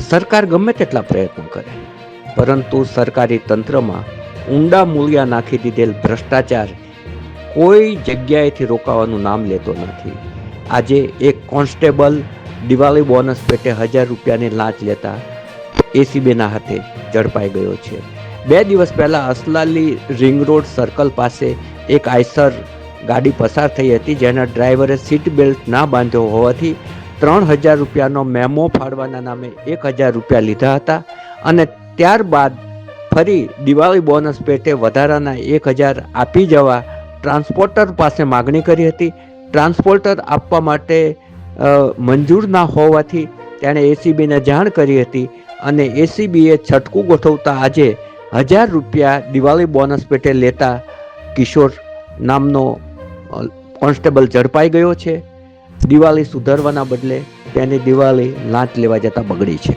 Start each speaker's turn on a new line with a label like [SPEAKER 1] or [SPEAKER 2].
[SPEAKER 1] સરકાર ગમે તેટલા પ્રયત્નો કરે, પરંતુ સરકારી તંત્રમાં ઊંડા મૂળિયા નાખી દીધેલ ભ્રષ્ટાચાર કોઈ જગ્યાએથી રોકાવાનું નામ લેતો નથી. આજે એક કોન્સ્ટેબલ દિવાળી બોનસ પેટે 1000 રૂપિયાની લાંચ લેતા એસીબીના હાથે ઝડપાઈ ગયો છે. 2 દિવસ પહેલા અસલાલી રિંગ રોડ સર્કલ પાસે એક આઈસર ગાડી પસાર થઈ હતી, જેના ડ્રાઈવરે સીટ બેલ્ટ ના બાંધ્યો હોવાથી 3000 રૂપિયાનો મેમો ફાળવાના નામે 1000 રૂપિયા લીધા હતા અને ત્યારબાદ ફરી દિવાળી બોનસ પેટે વધારાના 1000 આપી જવા ટ્રાન્સપોર્ટર પાસે માગણી કરી હતી. ટ્રાન્સપોર્ટર આપવા માટે મંજૂર ના હોવાથી તેણે એસીબીને જાણ કરી હતી અને એસીબીએ છટકું ગોઠવતા આજે 1000 રૂપિયા દિવાળી બોનસ પેટે લેતા કિશોર નામનો કોન્સ્ટેબલ ઝડપાઈ ગયો છે. દિવાળી સુધારવાના બદલે તેની દિવાળી લાંચ લેવા જતા બગડી છે.